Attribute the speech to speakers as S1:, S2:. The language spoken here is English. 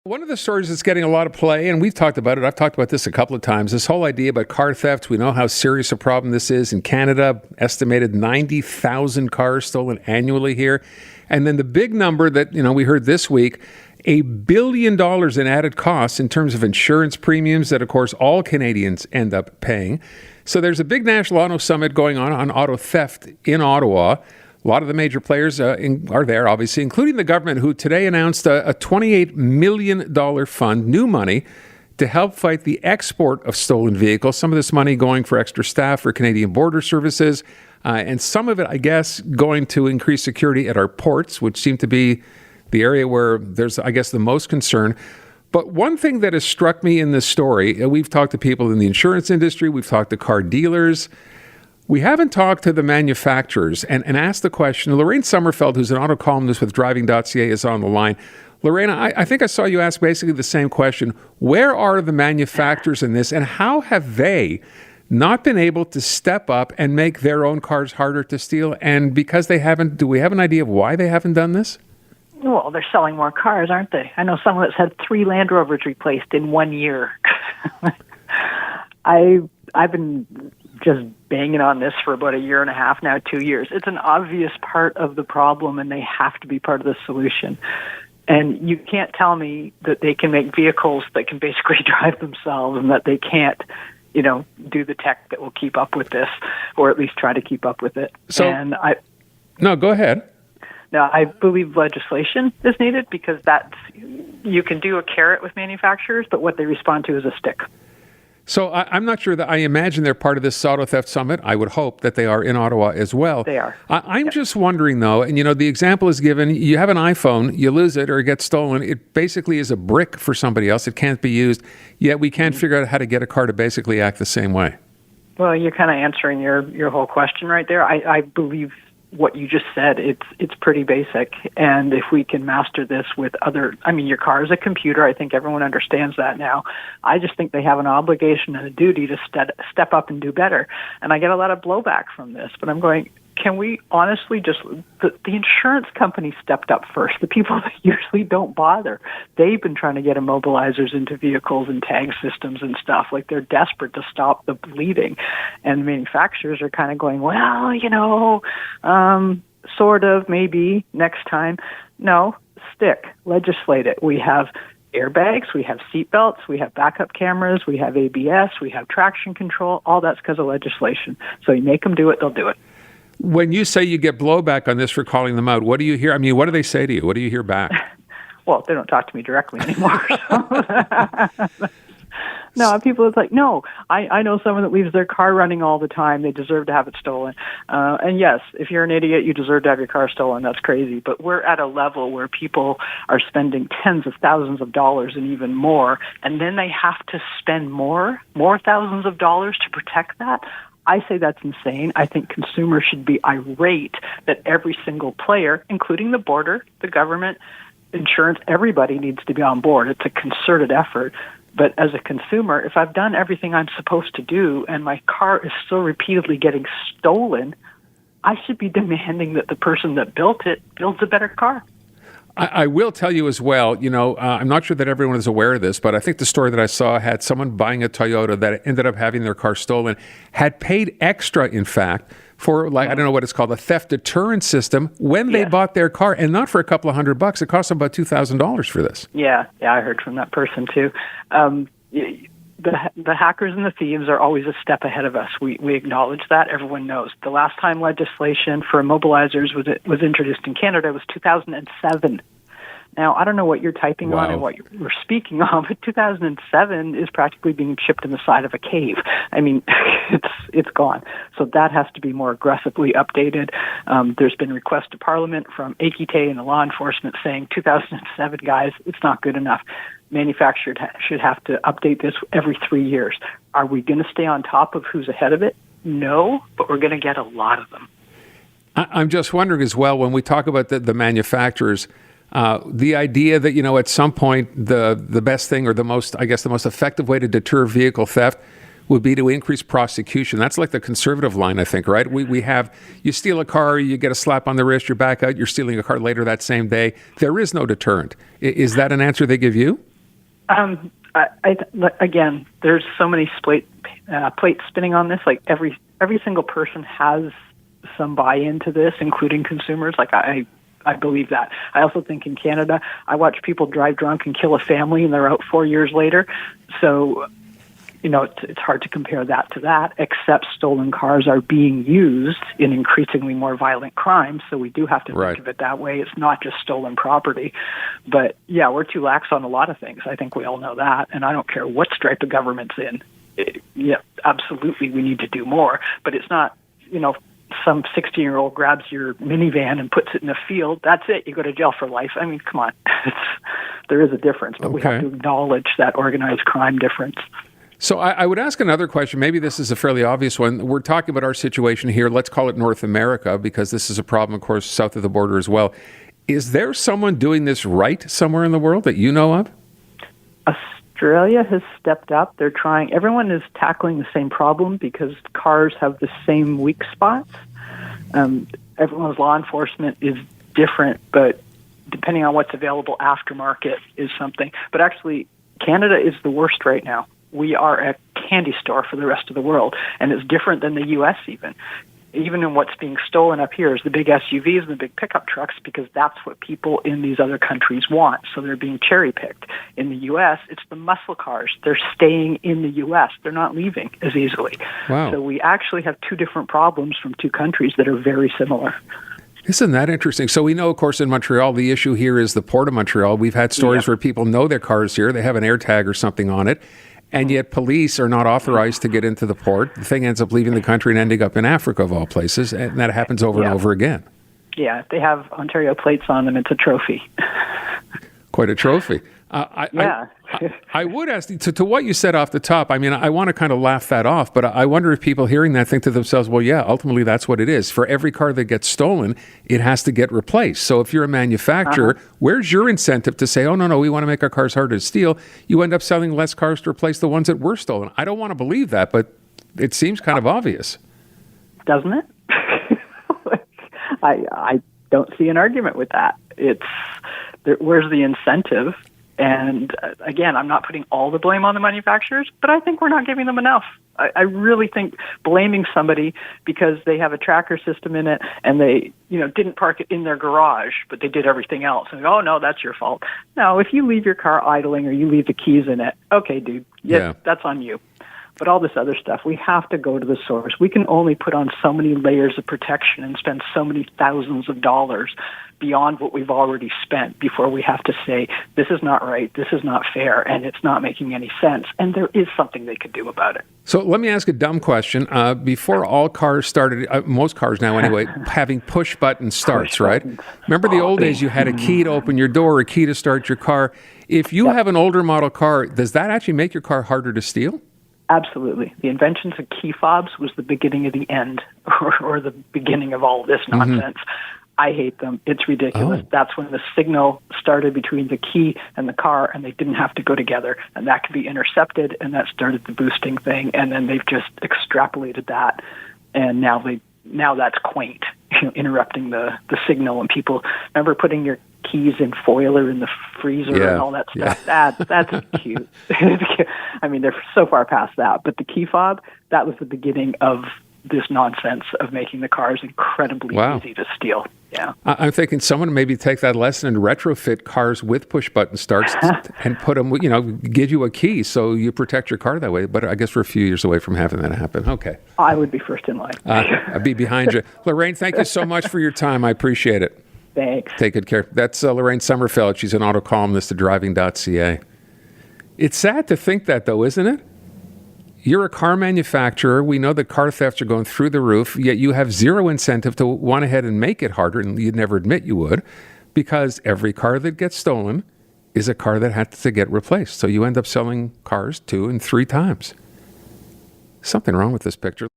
S1: One of the stories that's getting a lot of play, and we've talked about it, I've talked about this a couple of times, this whole idea about car theft. We know how serious a problem this is in Canada, estimated 90,000 cars stolen annually here. And then the big number that, we heard this week, $1 billion in added costs in terms of insurance premiums that, of course, all Canadians end up paying. So there's a big national auto summit going on auto theft in Ottawa. A lot of the major players are there, obviously, including the government, who today announced a $28 million fund, new money, to help fight the export of stolen vehicles. Some of this money going for extra staff for Canadian Border Services, and some of it, I guess, going to increase security at our ports, which seem to be the area where there's, I guess, the most concern. But one thing that has struck me in this story, we've talked to people in the insurance industry, we've talked to car dealers, we haven't talked to the manufacturers and asked the question. Lorraine Sommerfeld, who's an auto columnist with Driving.ca, is on the line. Lorraine, I think I saw you ask basically the same question. Where are the manufacturers in this, and how have they not been able to step up and make their own cars harder to steal? And because they haven't, do we have an idea of why they haven't done this?
S2: Well, they're selling more cars, aren't they? I know someone that's had 3 Land Rovers replaced in 1 year. I've been just banging on this for about 1.5 years now, 2 years. It's an obvious part of the problem, and they have to be part of the solution. And you can't tell me that they can make vehicles that can basically drive themselves and that they can't, do the tech that will keep up with this, or at least try to keep up with it.
S1: No, go ahead.
S2: Now, I believe legislation is needed, because you can do a carrot with manufacturers, but what they respond to is a stick.
S1: So I'm not sure that I imagine they're part of this auto theft summit. I would hope that they are in Ottawa as well.
S2: They are.
S1: I'm just wondering, though, and the example is given, you have an iPhone, you lose it or it gets stolen. It basically is a brick for somebody else. It can't be used, yet we can't figure out how to get a car to basically act the same way.
S2: Well, you're kind of answering your whole question right there. I believe what you just said, it's pretty basic. And if we can master this with your car is a computer. I think everyone understands that now. I just think they have an obligation and a duty to step up and do better. And I get a lot of blowback from this, but I'm going, can we honestly the insurance company stepped up first. The people that usually don't bother, they've been trying to get immobilizers into vehicles and tag systems and stuff. Like, they're desperate to stop the bleeding. And manufacturers are kind of going, well, sort of, maybe next time. No, legislate it. We have airbags, we have seatbelts, we have backup cameras, we have ABS, we have traction control. All that's because of legislation. So you make them do it, they'll do it.
S1: When you say you get blowback on this for calling them out, what do you hear? What do they say to you? What do you hear back?
S2: Well, they don't talk to me directly anymore. No, people are like, no, I know someone that leaves their car running all the time. They deserve to have it stolen. And yes, if you're an idiot, you deserve to have your car stolen. That's crazy. But we're at a level where people are spending tens of thousands of dollars and even more, and then they have to spend more thousands of dollars to protect that. I say that's insane. I think consumers should be irate that every single player, including the border, the government, insurance, everybody needs to be on board. It's a concerted effort. But as a consumer, if I've done everything I'm supposed to do and my car is still repeatedly getting stolen, I should be demanding that the person that built it builds a better car.
S1: I will tell you as well, I'm not sure that everyone is aware of this, but I think the story that I saw had someone buying a Toyota that ended up having their car stolen, had paid extra, in fact, for, I don't know what it's called, a theft deterrent system when they bought their car, and not for a couple of $100. It cost them about $2,000 for this.
S2: Yeah, I heard from that person too. The hackers and the thieves are always a step ahead of us. We acknowledge that. Everyone knows. The last time legislation for immobilizers was introduced in Canada was 2007. Now, I don't know what you're typing on and what you're speaking on, but 2007 is practically being chipped in the side of a cave. It's gone. So that has to be more aggressively updated. There's been requests to Parliament from AKT and the law enforcement saying 2007, guys, it's not good enough. Manufacturers should have to update this every 3 years. Are we going to stay on top of who's ahead of it? No, but we're going to get a lot of them.
S1: I'm just wondering as well, when we talk about the manufacturers, the idea that, at some point the best thing, or the most effective way to deter vehicle theft would be to increase prosecution. That's like the conservative line, I think, right? We have, you steal a car, you get a slap on the wrist, you're back out, you're stealing a car later that same day. There is no deterrent. Is that an answer they give you?
S2: Again, there's so many plates spinning on this. Like every single person has some buy-in to this, including consumers. Like I believe that. I also think in Canada, I watch people drive drunk and kill a family, and they're out 4 years later. So, it's hard to compare that to that, except stolen cars are being used in increasingly more violent crimes. So we do have to think of it that way. It's not just stolen property. But yeah, we're too lax on a lot of things. I think we all know that. And I don't care what stripe the government's in. Yeah, absolutely, we need to do more. But it's not, some 16-year-old grabs your minivan and puts it in a field. That's it. You go to jail for life. I mean, come on. There is a difference, but we have to acknowledge that organized crime difference.
S1: So I would ask another question. Maybe this is a fairly obvious one. We're talking about our situation here. Let's call it North America, because this is a problem, of course, south of the border as well. Is there someone doing this right somewhere in the world that you know of?
S2: Australia has stepped up. They're trying. Everyone is tackling the same problem because cars have the same weak spots. Everyone's law enforcement is different, but depending on what's available, aftermarket is something. But actually, Canada is the worst right now. We are a candy store for the rest of the world, and it's different than the U.S. Even in what's being stolen up here is the big SUVs and the big pickup trucks, because that's what people in these other countries want. So they're being cherry-picked. In the U.S., it's the muscle cars. They're staying in the U.S. They're not leaving as easily.
S1: Wow.
S2: So we actually have two different problems from two countries that are very similar.
S1: Isn't that interesting? So we know, of course, in Montreal, the issue here is the Port of Montreal. We've had stories where people know their cars here. They have an air tag or something on it. And yet police are not authorized to get into the port. The thing ends up leaving the country and ending up in Africa, of all places. And that happens over and over again.
S2: Yeah, if they have Ontario plates on them, it's a trophy.
S1: Quite a trophy. I would ask, to what you said off the top, I mean, I want to kind of laugh that off, but I wonder if people hearing that think to themselves, well, yeah, ultimately that's what it is. For every car that gets stolen, it has to get replaced. So if you're a manufacturer, where's your incentive to say, oh, no, we want to make our cars harder to steal? You end up selling less cars to replace the ones that were stolen. I don't want to believe that, but it seems kind of obvious.
S2: Doesn't it? I don't see an argument with that. Where's the incentive? And again, I'm not putting all the blame on the manufacturers, but I think we're not giving them enough. I really think blaming somebody because they have a tracker system in it and they, didn't park it in their garage, but they did everything else. And oh no, that's your fault. No, if you leave your car idling or you leave the keys in it, okay, dude, that's on you. But all this other stuff, we have to go to the source. We can only put on so many layers of protection and spend so many thousands of dollars beyond what we've already spent before we have to say, this is not right, this is not fair, and it's not making any sense. And there is something they could do about it.
S1: So let me ask a dumb question. Before all cars started, most cars now anyway, having push-button starts, right? Remember the old days, you had a key to open your door, a key to start your car. If you have an older model car, does that actually make your car harder to steal?
S2: Absolutely. The inventions of key fobs was the beginning of the end, or the beginning of all this nonsense. I hate them. It's ridiculous. That's when the signal started between the key and the car, and they didn't have to go together, and that could be intercepted, and that started the boosting thing, and then they've just extrapolated that, and now that's quaint, interrupting the signal, and people remember putting your keys in foil or in the freezer and all that stuff. That's cute. I mean, they're so far past that. But the key fob, that was the beginning of this nonsense of making the cars incredibly easy to steal. Yeah.
S1: I'm thinking someone maybe take that lesson and retrofit cars with push-button starts and put them, give you a key so you protect your car that way. But I guess we're a few years away from having that happen. Okay.
S2: I would be first in line.
S1: I'd be behind you. Lorraine, thank you so much for your time. I appreciate it.
S2: Thanks.
S1: Take good care. That's Lorraine Sommerfeld. She's an auto columnist at Driving.ca. It's sad to think that, though, isn't it? You're a car manufacturer. We know that car thefts are going through the roof, yet you have zero incentive to want ahead and make it harder, and you'd never admit you would, because every car that gets stolen is a car that had to get replaced. So you end up selling cars 2 and 3 times. Something wrong with this picture.